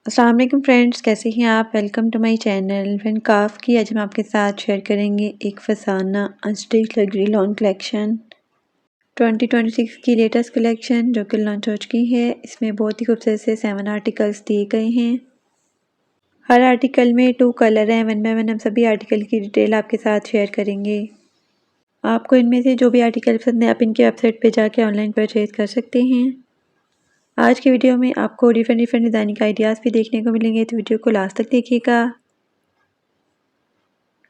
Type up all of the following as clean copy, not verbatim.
अस्सलाम वालेकुम फ्रेंड्स, कैसे हैं आप। Welcome to my channel friend काफ की। आज हम आपके साथ शेयर करेंगे एक फसाना अनस्टिच लग्जरी लॉन कलेक्शन 2026 की लेटेस्ट कलेक्शन जो कि लॉन्च हो चुकी है। इसमें बहुत ही खूबसूरत से 7 आर्टिकल्स दिए गए हैं। हर आर्टिकल में 2 कलर हैं। वन बाय वन हम सभी आर्टिकल की डिटेल आपके साथ शेयर करेंगे। आपको इनमें से जो भी आर्टिकल पसंद है आप इनकी वेबसाइट पर जाके ऑनलाइन परचेज कर सकते हैं। आज की वीडियो में आपको डिफरेंट डिज़ाइनिंग आइडियाज़ भी देखने को मिलेंगे, तो वीडियो को लास्ट तक देखिएगा।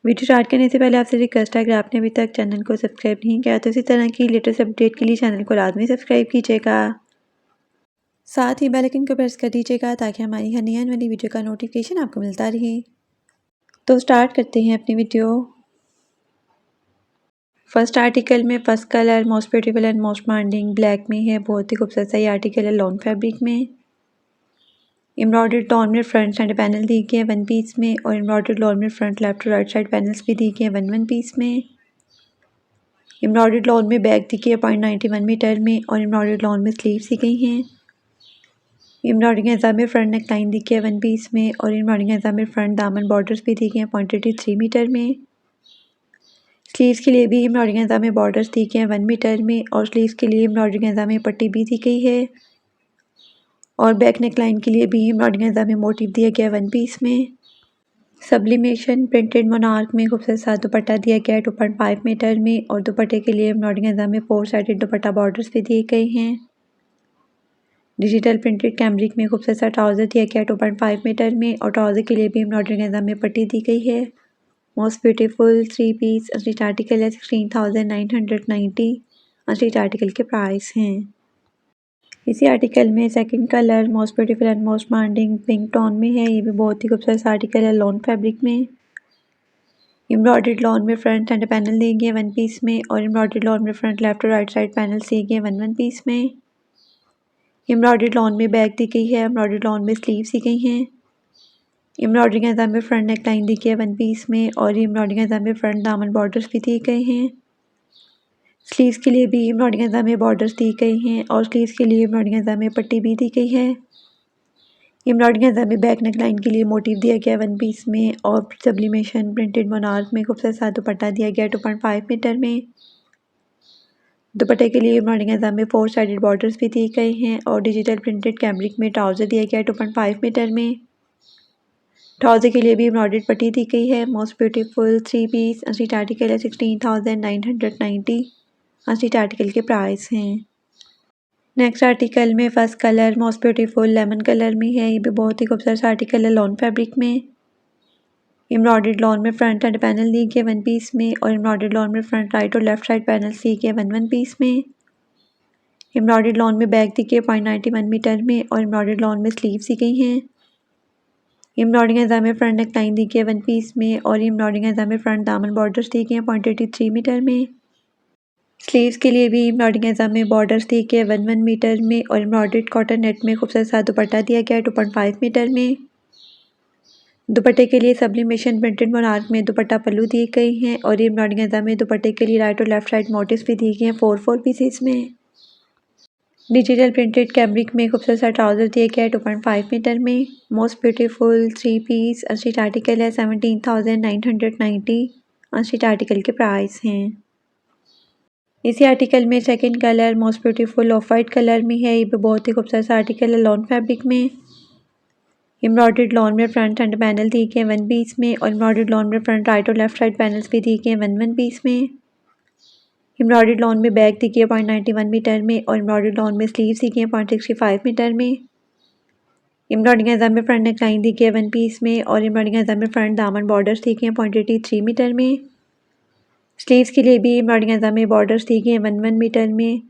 वीडियो स्टार्ट करने से पहले आपसे रिक्वेस्ट है, अगर आपने अभी तक चैनल को सब्सक्राइब नहीं किया तो इसी तरह की लेटेस्ट अपडेट के लिए चैनल को लाजमी सब्सक्राइब कीजिएगा। साथ ही बेल आइकन को प्रेस कर दीजिएगा ताकि हमारी हर नई आने वाली वीडियो का नोटिफिकेशन आपको मिलता रहे। तो स्टार्ट करते हैं अपनी वीडियो। फर्स्ट आर्टिकल में first colour most beautiful and most demanding black में है। बहुत ही खूबसूरत सा ये आर्टिकल है लॉन फैब्रिक में। एम्ब्रॉयडर्ड लॉन में फ्रंट साइड पैनल दी गई है वन पीस में, और एम्ब्रॉयडर्ड लॉन में फ्रंट लेफ्ट और राइट साइड पैनल्स भी दी गए हैं वन पीस में। एम्ब्रॉयडर्ड लॉन में बैक दी गई है 0.91 मीटर में, और एम्ब्रॉयडर्ड लॉन में स्लीव्स दी गई हैं। एम्ब्रॉयडरिंग एजा में फ्रंट नेक लाइन दी गई है वन पीस में, और एम्ब्रॉयडरिंग एजा में फ्रंट दामन बॉर्डर्स भी दी गए हैं 0.83 मीटर में। स्लीव्स के लिए भी एम्ब्रॉयडरिंग एजा में बॉर्डर्स दी गए हैं 1 मीटर में, और स्लीव्स के लिए एम्ब्रॉयडरिंग एजा में पट्टी भी दी गई है। और बैक नेक लाइन के लिए भी एम्ब्रॉयडरिंग एजा में मोटिव दिया गया है वन पीस में। सब्लिमेशन प्रिंटेड मोनार्क में खूबसूरत सा दुपट्टा दिया गया है 2.5 मीटर में, और दुपट्टे के लिए एम्ब्रॉयडरिंग एजा में 4 साइडेड दुपट्टा बॉर्डर्स भी दिए गए हैं। डिजिटल प्रिंटेड कैमरिक में खूबसूरत सा ट्राउज़र दिया गया है 2.5 मीटर में, और ट्राउज़र के लिए भी एम्ब्रॉयडरिंग एजा में पट्टी दी गई है। Most beautiful 3 piece stitch article है 16,990। स्टिच आर्टिकल के प्राइस हैं। इसी आर्टिकल में second colour most beautiful and most demanding pink tone में है। ये भी बहुत ही खूबसूरत आर्टिकल है लॉन फैब्रिक में। एम्ब्रॉयडर्ड लॉन में फ्रंट सेंटर पैनल दिए गए वन पीस में, और एम्ब्रॉयडर्ड लॉन में फ्रंट लेफ्ट और राइट साइड पैनल दिए गए वन पीस में। एम्ब्रॉयडर्ड लॉन में बैक दी गई है, एम्ब्रॉयडर्ड लॉन में स्लीव्स दी गई हैं। एम्ब्रॉयडरिंग एजा में फ्रंट नेक लाइन दी गई है वन पीस में, और एम्ब्रॉयडरिंग एजा में फ्रंट दामन बॉर्डर्स भी दिए गए हैं। स्लीव्स के लिए भी एम्ब्रॉयडरिंग एजा में बॉर्डर्स दी गई हैं, और स्लीव्स के लिए एम्ब्रॉयडरिंग एजा में पट्टी भी दी गई है। एम्ब्रॉयडरिंग एजा में बैक नेक लाइन के लिए मोटिव दिया गया वन पीस में, और सब्लिमेशन प्रिंटेड मोनार्क में खूबसूरत सा दुपट्टा दिया गया 2.5 मीटर में। दुपट्टे के लिए एम्ब्रॉयडरिंग एजा में 4 साइडेड बॉर्डर्स भी दिए गए हैं, और डिजिटल प्रिंटेड कैमरिक में ट्राउज़र दिया गया 2.5 मीटर में। ट्राउज़र के लिए भी एम्ब्रॉयडर्ड पट्टी दी गई है। Most beautiful 3 piece stitch article है 16,990। स्टिच आर्टिकल के प्राइस हैं। नेक्स्ट आर्टिकल में first colour most beautiful lemon colour में है। ये भी बहुत ही खूबसूरत आर्टिकल है लॉन फैब्रिक में। एम्ब्रॉयडर्ड लॉन में फ्रंट एंड पैनल दिए गए वन पीस में, और एम्ब्रॉयडर्ड लॉन में फ्रंट राइट और लेफ्ट साइड पैनल दिए गए वन पीस में। एम्ब्रॉयडर्ड लॉन में बैक दी गई 0.91 मीटर में, और एम्ब्रॉयडर्ड लॉन में स्लीव्स दी गई हैं। एम्ब्रॉयडरिंग एजा में फ्रंट नेक लाइन दी गई है वन पीस में, और एम्ब्रॉयडरिंग एजा में फ्रंट दामन बॉर्डर्स दिए गए हैं 0.83 मीटर में। स्लीव्स के लिए भी एम्ब्रॉयडरिंग एजा में बॉर्डर्स दिए गए 1 मीटर में, और एम्ब्रॉयडर्ड कॉटन नेट में खूबसूरत सा दुपट्टा दिया गया है 2.5 मीटर में। दुपट्टे के लिए सब्लिमेशन प्रिंटेड मोनार्क में दुपट्टा पल्लू दिए गए हैं, और एम्ब्रॉयडरिंग एजा में दुपट्टे के लिए राइट और लेफ्ट साइड मोटिव्स भी दिए गए हैं 4 पीसेस में। डिजिटल प्रिंटेड कैमरिक में खूबसूरत सा ट्राउज़र दिया गया है 2.5 मीटर में। Most beautiful 3 piece stitch article है 17,990। स्टिच आर्टिकल के प्राइस हैं। इसी आर्टिकल में second colour most beautiful of white colour में है। ये भी बहुत ही खूबसूरत आर्टिकल है लॉन फैब्रिक में। एम्ब्रॉयडर्ड लॉन में फ्रंट एंड पैनल दिए गए वन पीस में, और एम्ब्रॉयडर्ड लॉन में फ्रंट राइट और लेफ्ट साइड पैनल्स भी दिए गए वन पीस में। एम्ब्रॉयडर्ड लॉन में बैक दी गई है 0.91 मीटर में, और एम्ब्रॉयडर्ड लॉन में स्लीव्स दी गई हैं 0.65 मीटर में। एम्ब्रॉयडरिंग एजा में फ्रंट नेक लाइन दी गई है वन पीस में, और एम्ब्रॉयडरिंग एजा में फ्रंट दामन बॉर्डर्स दी गए हैं 0.83 मीटर में। स्लीव्स के लिए भी एम्ब्रॉयडरिंग एजा में बॉर्डर्स दी गए हैं 1 मीटर में,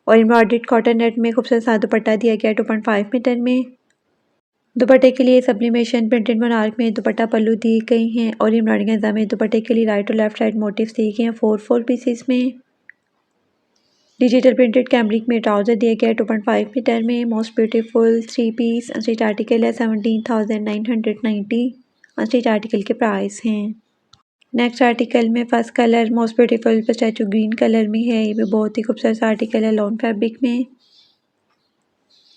और एम्ब्रॉयडर्ड कॉटन नेट में खूबसूरत सा दुपट्टा दिया गया है 2.5 मीटर में। दुपट्टे के लिए सब्लिमेशन प्रिंटेड मोनार्क में दुपट्टा पल्लू दिए गए हैं, और एम्ब्रॉयडरिंग एजा में दुपट्टे के लिए राइट और लेफ्ट साइड मोटिव्स दिए गए हैं 4 पीसेस में। डिजिटल प्रिंटेड कैमरिक में ट्राउज़र दिया गया है 2.5 मीटर में। Most beautiful 3 piece stitch article है 17,990। स्टिच आर्टिकल के प्राइस हैं। नेक्स्ट आर्टिकल में first colour most beautiful pistachio green colour में है। ये भी बहुत ही खूबसूरत आर्टिकल है लॉन फैब्रिक में।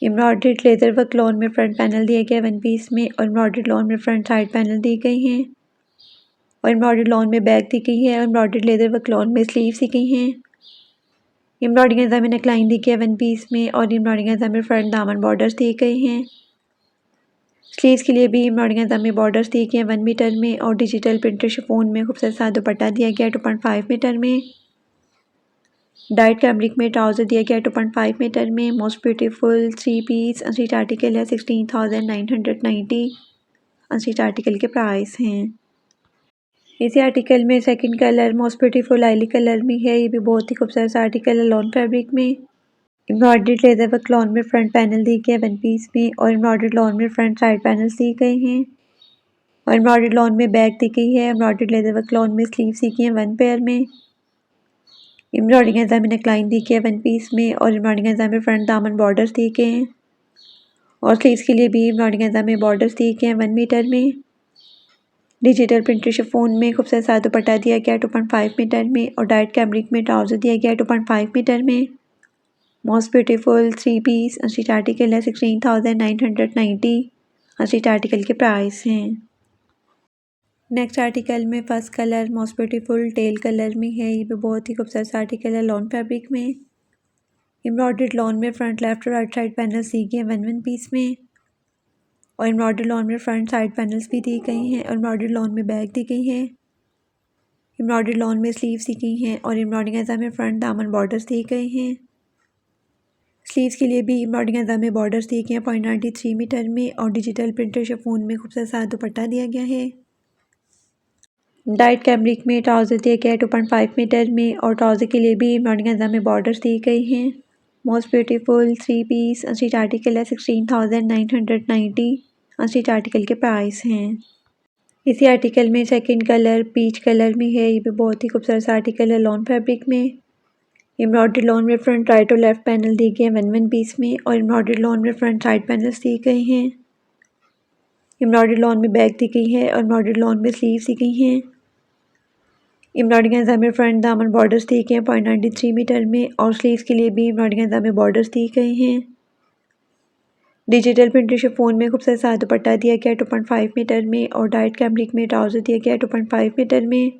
एम्ब्रॉयडर्ड लेदर वर्क लॉन में फ्रंट पैनल दिया गया वन पीस में और एम्ब्रॉयडर्ड लॉन में फ्रंट साइड पैनल दी गई हैं और एम्ब्रॉयडर्ड लॉन में बैक दी गई है और एम्ब्रॉयडर्ड लेदर वर्क लॉन में स्लीव्स दी गई हैं। एम्ब्रॉयडरी गंजा में नेकलाइन दी गई है वन पीस में और एम्ब्रॉयडरी गंजा में फ्रंट दामन बॉर्डर्स दिए गए हैं। स्लीव्स के लिए भी एम्ब्रॉयडरी गंजा में बॉर्डर्स दिए गए हैं 1 मीटर में और डिजिटल प्रिंटेड शिफॉन में खूबसूरत सा दुपट्टा दिया गया 2.5 मीटर में। डाइट कैमरिक में ट्राउज़र दिया गया 2.5 मीटर में। Most beautiful 3 piece unstitch article है 16,990। अनस्टिच आर्टिकल के प्राइस हैं। इसी आर्टिकल में second colour most beautiful lilac colour में है। ये भी बहुत ही खूबसूरत सा आर्टिकल है लॉन फैब्रिक में। एम्ब्रॉयडर्ड लेदर वर्क लॉन में फ्रंट पैनल दी गया वन पीस में और एम्ब्रॉयडर्ड लॉन में फ्रंट साइड पैनल्स दिए गए हैं और एम्ब्रॉयडर्ड लॉन में बैक दी गई है। एम्ब्रॉयडर्ड लेदर वर्क लॉन में स्लीव्स दी गई हैं 1 पेयर में। एम्ब्रॉयडरी गंजा में नेकलाइन दी गई है वन पीस में और एम्ब्रॉयडरी गंजा में फ्रंट दामन बॉर्डर्स दिए गए हैं और स्लीव्स के लिए भी एम्ब्रॉयडरी गंजा में बॉर्डर्स दिए गए हैं 1 मीटर में। डिजिटल प्रिंटेड शिफॉन में खूबसूरत सा दुपट्टा दिया गया 2.5 मीटर में और डाइट कैमरिक में ट्राउज़र दिया गया 2.5 मीटर में। Most beautiful 3 piece unstitch article है 16,990। अनस्टिच आर्टिकल के प्राइस हैं। नेक्स्ट आर्टिकल में first colour most beautiful teal colour में है। ये भी बहुत ही खूबसूरत सा आर्टिकल है लॉन फैब्रिक में। एम्ब्रॉयडर्ड लॉन में फ्रंट लेफ्ट और राइट साइड पैनल्स दी गए हैं 1 पीस में और एम्ब्रॉयडर्ड लॉन में फ्रंट साइड पैनल्स भी दी गई हैं और एम्ब्रॉयडर्ड लॉन में बैक दी गई हैं। एम्ब्रॉयडर्ड लॉन में स्लीव्स दी गई हैं और एम्ब्रॉयडरी गंजा में फ्रंट दामन बॉर्डर्स दिए गए हैं। स्लीव्स के लिए भी एम्ब्रॉयडरी गंजा में बॉर्डर्स दिए गए हैं 0.93 मीटर में और डिजिटल प्रिंटेड शिफॉन में खूबसूरत सा दुपट्टा दिया गया है। डाइट कैमरिक में ट्राउज़र दिया गया है 2.5 मीटर में और ट्राउज़र के लिए भी एम्ब्रॉयडरी गंजा में बॉर्डर्स दी गई हैं। Most beautiful 3 piece unstitch article है 16,990। अनस्टिच आर्टिकल के प्राइस हैं। इसी आर्टिकल में सेकंड कलर पीच कलर में है। ये भी बहुत ही खूबसूरत सा आर्टिकल है लॉन फैब्रिक में। एम्ब्रॉयडर्ड लॉन में फ्रंट राइट और लेफ्ट पैनल दिए गए हैं 1 पीस में और एम्ब्रॉयडर्ड लॉन में फ्रंट साइड पैनल्स दिए गए हैं। एम्ब्रॉयडर्ड लॉन में बैक दी गई है और एम्ब्रॉयडर्ड लॉन में स्लीव्स दी गई हैं। एम्ब्रॉयडरी गंजा में फ्रंट दामन बॉर्डर्स दिए गए हैं 0.93 मीटर में और स्लीव्स के लिए भी एम्ब्रॉयडरी गंजा में बॉर्डर्स दिए गए हैं। डिजिटल प्रिंटेड शिफॉन में खूबसूरत सा दुपट्टा दिया गया 2.5 मीटर में और डाइट कैमरिक में ट्राउज़र दिया गया 2.5 मीटर में।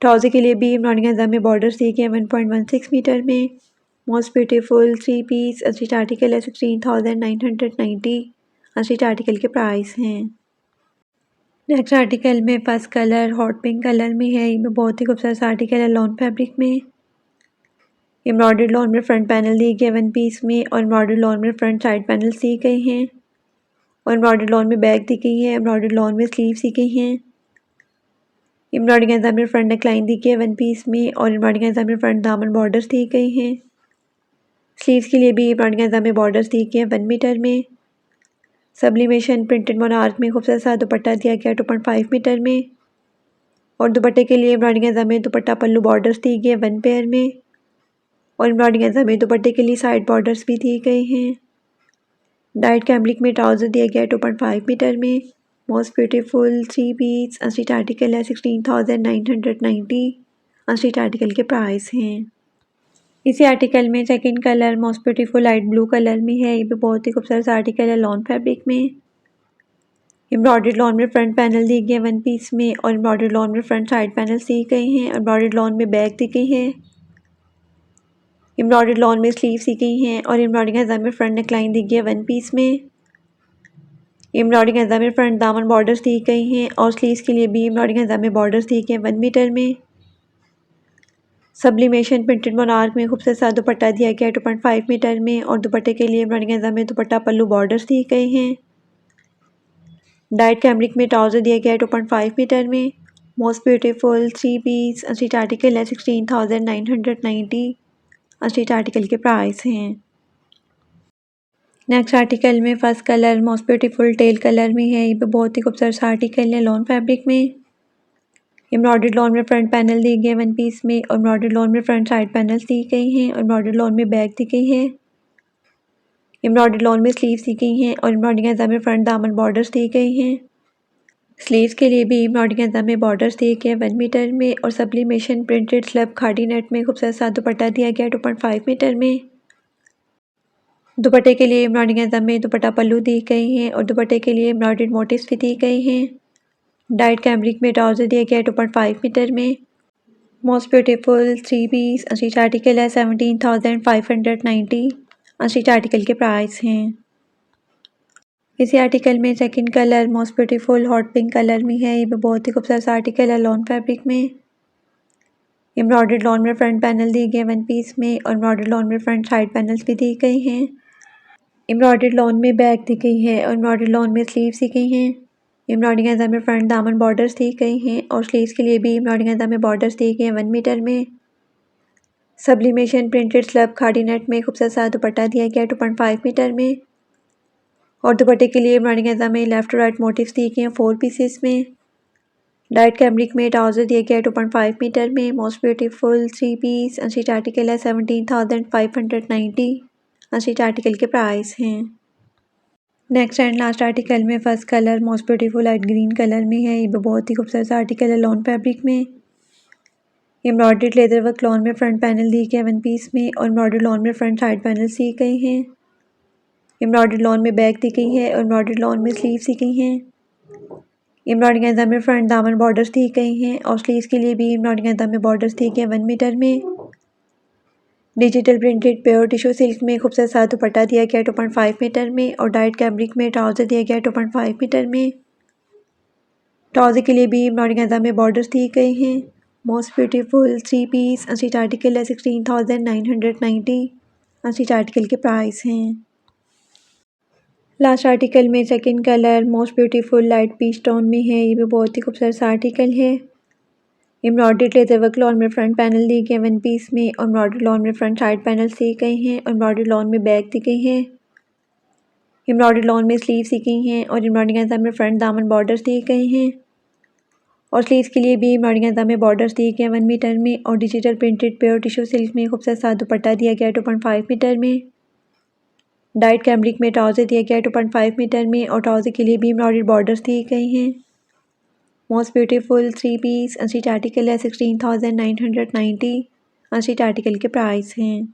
ट्राउज़र के लिए भी एम्ब्रॉयडरी गंजा में बॉर्डर्स दिए गए 1.16 मीटर में। Most beautiful 3 piece unstitch article है 16,990। अनस्टिच आर्टिकल के प्राइस हैं। नेक्स्ट आर्टिकल में first colour hot pink colour में है। ये बहुत ही खूबसूरत सा आर्टिकल है लॉन फैब्रिक में। एम्ब्रॉयडर्ड लॉन में फ्रंट पैनल दिए गए 1 पीस में और एम्ब्रॉयडर्ड लॉन में फ्रंट साइड पैनल्स दिए गए हैं और एम्ब्रॉयडर्ड लॉन में बैक दी गई है। एम्ब्रॉयडर्ड लॉन में स्लीव्स दी गई हैं। एम्ब्रॉयडरी गंजा में फ्रंट नेकलाइन दी गई है 1 पीस में और एम्ब्रॉयडरी गंजा में फ्रंट दामन बॉर्डर्स दी गई हैं। स्लीव्स के लिए भी एम्ब्रॉयडरी गंजा में बॉर्डर्स दी गए हैं 1 मीटर में। सब्लिमेशन प्रिंटेड मोनार्क में खूबसूरत सा दुपट्टा दिया गया 2.5 मीटर में और दुपट्टे के लिए एम्ब्रॉयडरी गंजा में दुपट्टा पल्लू बॉर्डर्स दिए गए 1 पेयर में और एम्ब्रॉयडरी गंजा में दुपट्टे के लिए साइड बॉर्डर्स भी दिए गए हैं। डाइट कैमरिक में ट्राउज़र दिया गया 2.5 मीटर में। Most beautiful 3 piece unstitch article है 16,990। अनस्टिच आर्टिकल के प्राइस हैं। इसी आर्टिकल में second colour most beautiful light blue colour में है। ये भी बहुत ही खूबसूरत आर्टिकल है लॉन फैब्रिक में। एम्ब्रॉयडर्ड लॉन में फ्रंट पैनल दिए गए 1 पीस में और एम्ब्रॉयडर्ड लॉन में फ्रंट साइड पैनल्स दिए गए हैं। एम्ब्रॉयडर्ड लॉन में बैक दी गई है। एम्ब्रॉयडर्ड लॉन में स्लीव्स दी गई हैं और एम्ब्रॉयडरी गंजा में फ्रंट नेकलाइन दी गई है 1 पीस में। एम्ब्रॉयडरी गंजा में फ्रंट दामन बॉर्डर्स दी गई हैं और स्लीव्स के लिए भी एम्ब्रॉयडरी गंजा में बॉर्डर्स दिए गए हैं 1 मीटर में। सब्लिमेशन प्रिंटेड मोनार्क में खूबसूरत सा दुपट्टा दिया गया 2.5 मीटर में और दुपट्टे के लिए एम्ब्रॉयडरी गंजा में दुपट्टा पल्लू बॉर्डर्स दिए गए हैं। डाइट कैमरिक में ट्राउज़र दिया गया 2.5 मीटर में। Most beautiful 3 piece unstitch article है 16,990। अनस्टिच आर्टिकल के प्राइस हैं। नेक्स्ट आर्टिकल में first colour most beautiful teal colour में है। ये भी बहुत ही खूबसूरत सा आर्टिकल है लॉन फैब्रिक में। एम्ब्रॉयडर्ड लॉन में फ्रंट पैनल दिए गए 1 पीस में और एम्ब्रॉयडर्ड लॉन में फ्रंट साइड पैनल्स दी गई हैं और एम्ब्रॉयडर्ड लॉन में बैक दी गई है। एम्ब्रॉयडर्ड लॉन में स्लीव्स दी गई हैं और एम्ब्रॉयडरी गंजा में फ्रंट दामन बॉर्डर्स दी गई हैं। स्लीव्स के लिए भी एम्ब्रॉयडरी गंजा में बॉर्डर्स दिए गए 1 मीटर में और सब्लिमेशन प्रिंटेड स्लब खाड़ी नेट में खूबसूरत सा दुपट्टा दिया गया 2.5 मीटर में। दुपट्टे के लिए एम्ब्रॉयडरी गैज़ा में दुपट्टा पल्लू दी गई हैं और दुपट्टे के लिए एम्ब्रॉयडर्ड मोटिव्स भी दी गई हैं। डाइट कैमरिक में ट्राउज़र दिया गया है 2.5 मीटर में। Most beautiful 3 piece unstitch article है 17,590। अनस्टिच आर्टिकल के प्राइस हैं। इसी आर्टिकल में second colour most beautiful hot pink colour में है। ये भी बहुत ही खूबसूरत आर्टिकल है लॉन फैब्रिक में। एम्ब्रॉयडर्ड लॉन में फ्रंट पैनल दिए गए वन पीस में और एम्ब्रॉयडर्ड लॉन में फ्रंट साइड पैनल्स भी दिए गए हैं। एम्ब्रॉयडर्ड लॉन में बैक दी गई है और एम्ब्रॉयडर्ड लॉन में स्लीव्स दी गई हैं। एम्ब्रॉयडरी गैज़ा में फ्रंट दामन बॉर्डर्स दी गई हैं और स्लीव्स के लिए भी एम्ब्रॉयडरी गैज़ा में बॉर्डर्स दिए गए हैं 1 मीटर में। सब्लिमेशन प्रिंटेड स्लब खाड़ी नेट में खूबसूरत सा दुपट्टा दिया गया है 2.5 मीटर में और दुपट्टे के लिए एम्ब्रॉयडरी गैज़ा में लेफ्ट और राइट मोटिव्स दिए गए हैं 4 पीसेस में। डाइट कैमरिक में ट्राउज़र दिया गया है 2.5 मीटर में। Most beautiful 3 piece unstitch article है 17,590। अनस्टिच आर्टिकल के प्राइस हैं। नेक्स्ट एंड लास्ट आर्टिकल में first colour most beautiful light green colour में है। ये भी बहुत ही खूबसूरत आर्टिकल है लॉन फैब्रिक में। एम्ब्रॉयडर्ड लेदर वर्क लॉन में फ्रंट पैनल दी गया वन पीस में और एम्ब्रॉयडर्ड लॉन में फ्रंट साइड पैनल दी गए हैं। एम्ब्रॉयडर्ड लॉन में बैक दी गई है और एम्ब्रॉयडर्ड लॉन में स्लीव्स दी गई हैं। एम्ब्रॉयडरी गैज़ा में फ्रंट दामन बॉर्डर्स दी गई हैं और स्लीव्स के लिए भी एम्ब्रॉयडरी गैज़ा में बॉर्डर्स दिए गए 1 मीटर में। Digital printed pure tissue silk में खूबसूरत सा दुपट्टा दिया गया 2.5 मीटर में और डाइट कैमरिक में ट्राउज़र दिया गया 2.5 मीटर में। ट्राउज़र के लिए भी एम्ब्रॉयडरी गैज़ा में बॉर्डर्स दिए गए हैं। Most beautiful 3 piece unstitch article है 16,990। अनस्टिच आर्टिकल के प्राइस हैं। लास्ट आर्टिकल में second colour most beautiful light peach tone में है। ये भी बहुत ही खूबसूरत सा आर्टिकल है। एम्ब्रॉयडर्ड लेदर वर्क लॉन में फ्रंट पैनल दिए गए वन पीस में और एम्ब्रॉयडर्ड लॉन में फ्रंट साइड पैनल दिए गए हैं और एम्ब्रॉयडर्ड लॉन में बैक दी गई हैं। एम्ब्रॉयडर्ड लॉन में स्लीव्स दी गई हैं और एम्ब्रॉयडरी गैज़ा में फ्रंट दामन बॉर्डर्स दिए गए हैं और स्लीव्स के लिए भी एम्ब्रॉयडरी गैज़ा में बॉर्डर्स दिए गए 1 मीटर में और digital printed pure tissue silk में खूबसूरत सा दुपट्टा दिया गया 2.5 मीटर में। डाइट कैमरिक में ट्राउज़र दिया गया 2.5 मीटर में और ट्राउज़र के लिए भी एम्ब्रॉयडर्ड बॉर्डर्स दिए गए हैं। Most beautiful 3 piece unstitch article है 16,990। अनस्टिच आर्टिकल के प्राइस हैं।